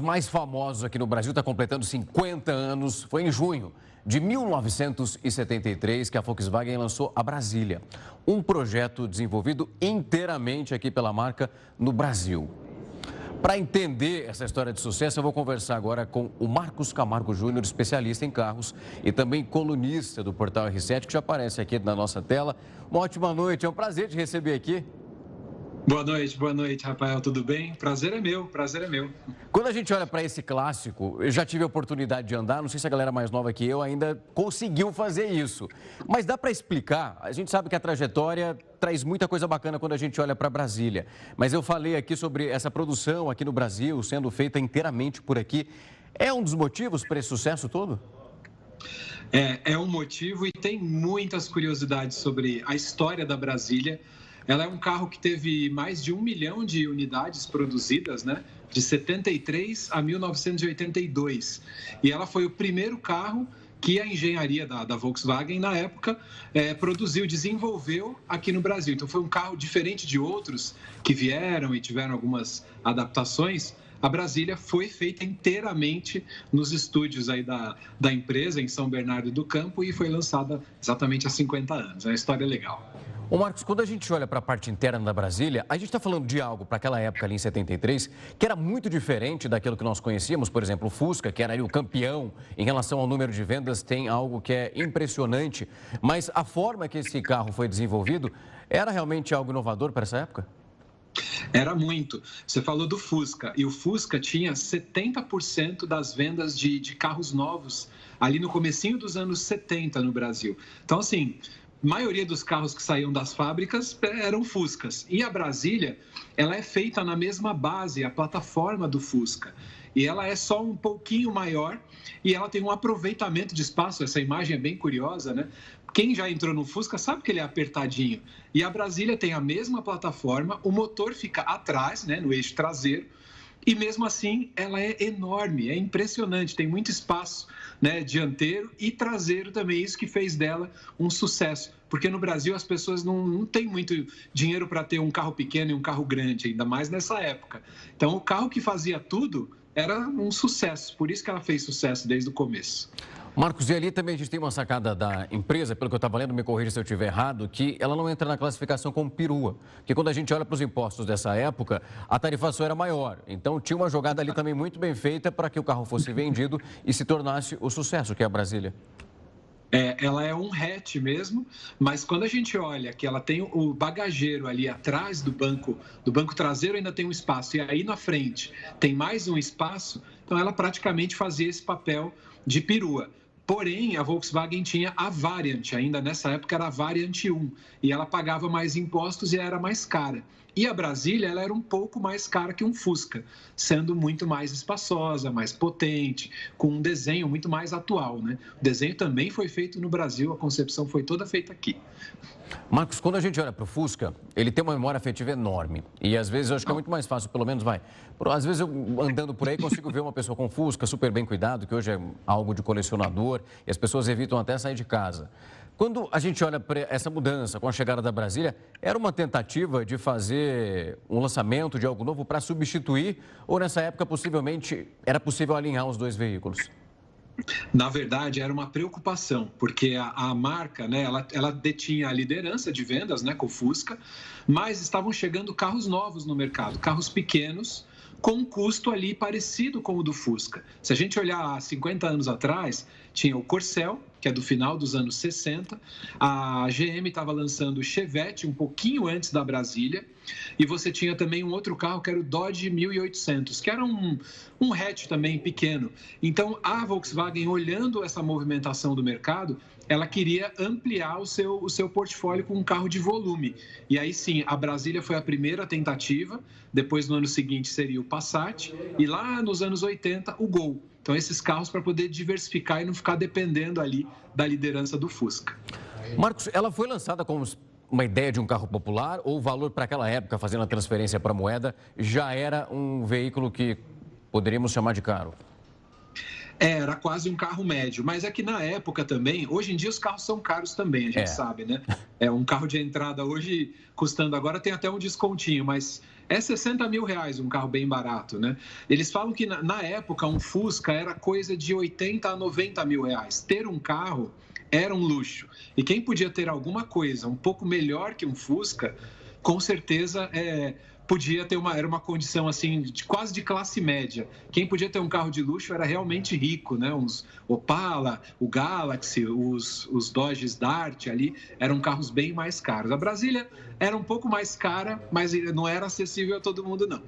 Mais famosos aqui no Brasil, está completando 50 anos. Foi em junho de 1973 que a Volkswagen lançou a Brasília, um projeto desenvolvido inteiramente aqui pela marca no Brasil. Para entender essa história de sucesso, eu vou conversar agora com o Marcos Camargo Júnior, especialista em carros e também colunista do Portal R7, que já aparece aqui na nossa tela. Uma ótima noite, é um prazer te receber aqui. Boa noite, Rafael, tudo bem? Prazer é meu. Quando a gente olha para esse clássico, eu já tive a oportunidade de andar, não sei se a galera mais nova que eu ainda conseguiu fazer isso. Mas dá para explicar? A gente sabe que a trajetória traz muita coisa bacana quando a gente olha para Brasília. Mas eu falei aqui sobre essa produção aqui no Brasil, sendo feita inteiramente por aqui. É um dos motivos para esse sucesso todo? É um motivo e tem muitas curiosidades sobre a história da Brasília. Ela é um carro que teve mais de 1 milhão de unidades produzidas, né? De 73 a 1982. E ela foi o primeiro carro que a engenharia da Volkswagen, na época, produziu, desenvolveu aqui no Brasil. Então, foi um carro diferente de outros que vieram e tiveram algumas adaptações. A Brasília foi feita inteiramente nos estúdios aí da empresa, em São Bernardo do Campo, e foi lançada exatamente há 50 anos. É uma história legal. Ô Marcos, quando a gente olha para a parte interna da Brasília, a gente está falando de algo para aquela época ali em 73, que era muito diferente daquilo que nós conhecíamos, por exemplo, o Fusca, que era ali o campeão em relação ao número de vendas, tem algo que é impressionante, mas a forma que esse carro foi desenvolvido era realmente algo inovador para essa época? Era muito. Você falou do Fusca, e o Fusca tinha 70% das vendas de carros novos ali no comecinho dos anos 70 no Brasil. Então, assim, a maioria dos carros que saíam das fábricas eram Fuscas. E a Brasília, ela é feita na mesma base, a plataforma do Fusca. E ela é só um pouquinho maior e ela tem um aproveitamento de espaço. Essa imagem é bem curiosa, né? Quem já entrou no Fusca sabe que ele é apertadinho. E a Brasília tem a mesma plataforma, o motor fica atrás, né, no eixo traseiro. E mesmo assim, ela é enorme, é impressionante, tem muito espaço, né, dianteiro e traseiro também, isso que fez dela um sucesso. Porque no Brasil as pessoas não têm muito dinheiro para ter um carro pequeno e um carro grande, ainda mais nessa época. Então, o carro que fazia tudo era um sucesso, por isso que ela fez sucesso desde o começo. Marcos, e ali também a gente tem uma sacada da empresa, pelo que eu estava lendo, me corrija se eu estiver errado, que ela não entra na classificação como perua. Porque quando a gente olha para os impostos dessa época, a tarifação era maior. Então tinha uma jogada ali também muito bem feita para que o carro fosse vendido e se tornasse o sucesso que é a Brasília. Ela é um hatch mesmo, mas quando a gente olha que ela tem o bagageiro ali atrás do banco traseiro ainda tem um espaço, e aí na frente tem mais um espaço, então ela praticamente fazia esse papel de perua. Porém, a Volkswagen tinha a Variant, ainda nessa época era a Variant 1, e ela pagava mais impostos e era mais cara. E a Brasília, ela era um pouco mais cara que um Fusca, sendo muito mais espaçosa, mais potente, com um desenho muito mais atual, né? O desenho também foi feito no Brasil, a concepção foi toda feita aqui. Marcos, quando a gente olha para o Fusca, ele tem uma memória afetiva enorme. E às vezes eu acho que é muito mais fácil, pelo menos às vezes eu andando por aí consigo ver uma pessoa com Fusca super bem cuidado, que hoje é algo de colecionador, e as pessoas evitam até sair de casa. Quando a gente olha para essa mudança com a chegada da Brasília, era uma tentativa de fazer um lançamento de algo novo para substituir, ou nessa época possivelmente era possível alinhar os dois veículos? Na verdade, era uma preocupação, porque a marca, né, ela detinha a liderança de vendas, né, com o Fusca, mas estavam chegando carros novos no mercado, carros pequenos, com um custo ali parecido com o do Fusca. Se a gente olhar há 50 anos atrás, tinha o Corcel, que é do final dos anos 60, a GM estava lançando o Chevette um pouquinho antes da Brasília, e você tinha também um outro carro que era o Dodge 1800, que era um hatch também pequeno. Então, a Volkswagen, olhando essa movimentação do mercado, ela queria ampliar o seu portfólio com um carro de volume. E aí sim, a Brasília foi a primeira tentativa, depois no ano seguinte seria o Passat, e lá nos anos 80, o Gol. Então, esses carros para poder diversificar e não ficar dependendo ali da liderança do Fusca. Marcos, ela foi lançada como uma ideia de um carro popular ou o valor para aquela época, fazendo a transferência para a moeda, já era um veículo que poderíamos chamar de caro? Era quase um carro médio, mas é que na época também, hoje em dia os carros são caros também, a gente sabe, né? Um carro de entrada hoje, custando agora, tem até um descontinho, mas é 60 mil reais um carro bem barato, né? Eles falam que na época um Fusca era coisa de 80 a 90 mil reais. Ter um carro era um luxo. E quem podia ter alguma coisa um pouco melhor que um Fusca, com certeza podia ter era uma condição assim quase de classe média. Quem podia ter um carro de luxo era realmente rico, né? Uns Opala, o Galaxy, os Dodge Dart ali eram carros bem mais caros. A Brasília era um pouco mais cara, mas não era acessível a todo mundo, não.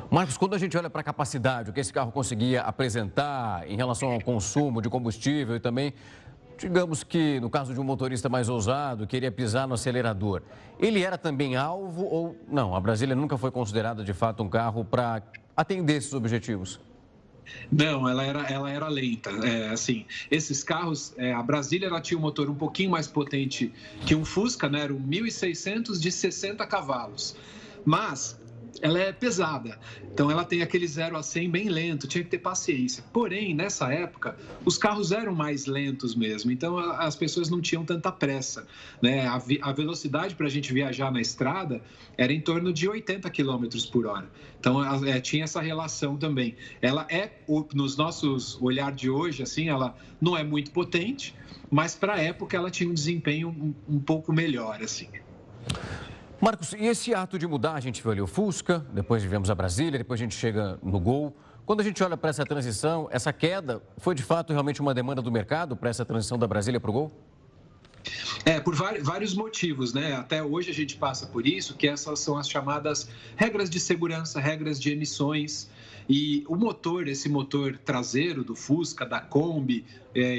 Marcos, quando a gente olha para a capacidade, o que esse carro conseguia apresentar em relação ao consumo de combustível e também, digamos que no caso de um motorista mais ousado, queria pisar no acelerador, ele era também alvo ou não? A Brasília nunca foi considerada de fato um carro para atender esses objetivos? Não, ela era lenta. Assim, esses carros, a Brasília ela tinha um motor um pouquinho mais potente que um Fusca, né? Era um 1.600 de 60 cavalos. Mas ela é pesada, então ela tem aquele 0 a 100 bem lento, tinha que ter paciência. Porém, nessa época, os carros eram mais lentos mesmo, então as pessoas não tinham tanta pressa, né? A velocidade para a gente viajar na estrada era em torno de 80 km por hora. Então, tinha essa relação também. Ela nos nossos olhar de hoje, assim, ela não é muito potente, mas para a época ela tinha um desempenho um pouco melhor, assim. Marcos, e esse ato de mudar, a gente viu ali o Fusca, depois vivemos a Brasília, depois a gente chega no Gol. Quando a gente olha para essa transição, essa queda foi de fato realmente uma demanda do mercado para essa transição da Brasília para o Gol? Por vários motivos, né? Até hoje a gente passa por isso, que essas são as chamadas regras de segurança, regras de emissões. E o motor, esse motor traseiro do Fusca, da Kombi,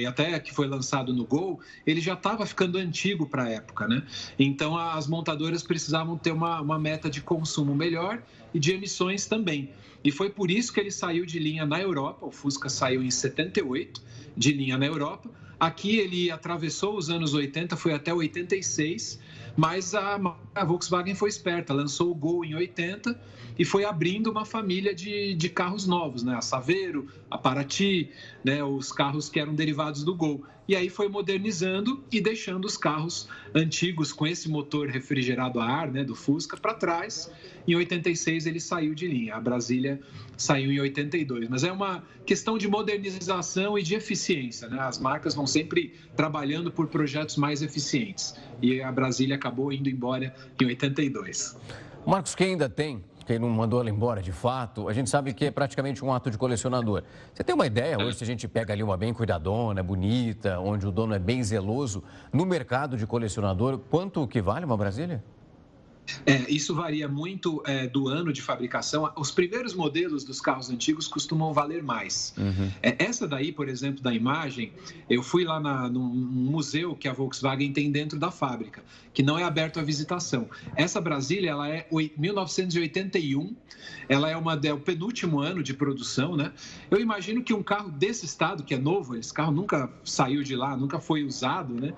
até que foi lançado no Gol, ele já estava ficando antigo para a época, né? Então as montadoras precisavam ter uma meta de consumo melhor e de emissões também. E foi por isso que ele saiu de linha na Europa, o Fusca saiu em 78 de linha na Europa. Aqui ele atravessou os anos 80, foi até 86, mas a Volkswagen foi esperta, lançou o Gol em 80 e foi abrindo uma família de carros novos, né? A Saveiro, a Paraty, né? Os carros que eram derivados do Gol. E aí foi modernizando e deixando os carros antigos com esse motor refrigerado a ar, né, do Fusca, para trás. Em 86 ele saiu de linha, a Brasília saiu em 82. Mas é uma questão de modernização e de eficiência, né? As marcas vão sempre trabalhando por projetos mais eficientes. E a Brasília acabou indo embora em 82. Marcos, quem ainda tem, quem não mandou ela embora de fato, a gente sabe que é praticamente um ato de colecionador. Você tem uma ideia hoje, se a gente pega ali uma bem cuidadona, bonita, onde o dono é bem zeloso, no mercado de colecionador, quanto que vale uma Brasília? Isso varia muito do ano de fabricação. Os primeiros modelos dos carros antigos costumam valer mais. Uhum. Essa daí, por exemplo, da imagem, eu fui lá num museu que a Volkswagen tem dentro da fábrica, que não é aberto à visitação. Essa Brasília, ela é 1981, ela é o penúltimo ano de produção, né? Eu imagino que um carro desse estado, que é novo, esse carro nunca saiu de lá, nunca foi usado, né?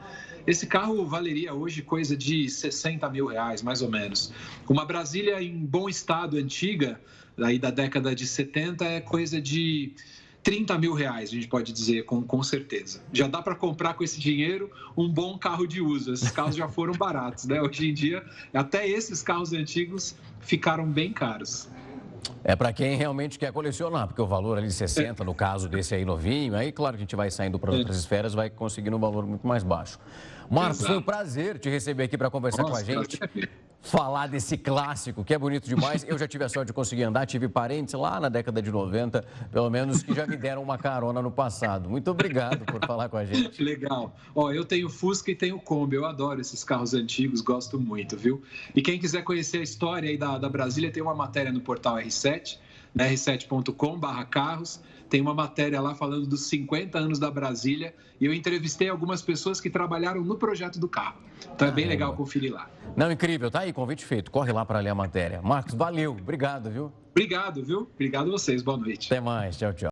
Esse carro valeria hoje coisa de 60 mil reais, mais ou menos. Uma Brasília em bom estado, antiga, aí da década de 70, é coisa de 30 mil reais, a gente pode dizer, com certeza. Já dá para comprar com esse dinheiro um bom carro de uso. Esses carros já foram baratos, né? Hoje em dia, até esses carros antigos ficaram bem caros. É para quem realmente quer colecionar, porque o valor ali de 60, no caso desse aí novinho, aí claro que a gente vai saindo para outras esferas, vai conseguindo um valor muito mais baixo. Marcos, Exato. Foi um prazer te receber aqui para conversar com a gente, falar desse clássico, que é bonito demais. Eu já tive a sorte de conseguir andar, tive parentes lá na década de 90, pelo menos, que já me deram uma carona no passado. Muito obrigado por falar com a gente. Legal. Eu tenho Fusca e tenho Kombi, eu adoro esses carros antigos, gosto muito, viu? E quem quiser conhecer a história aí da Brasília, tem uma matéria no portal R7, né, r7.com/carros. Tem uma matéria lá falando dos 50 anos da Brasília e eu entrevistei algumas pessoas que trabalharam no projeto do carro. Então é bem legal conferir lá. Não, incrível. Tá aí, convite feito. Corre lá para ler a matéria. Marcos, valeu. Obrigado, viu? Obrigado, viu? Obrigado a vocês. Boa noite. Até mais. Tchau, tchau.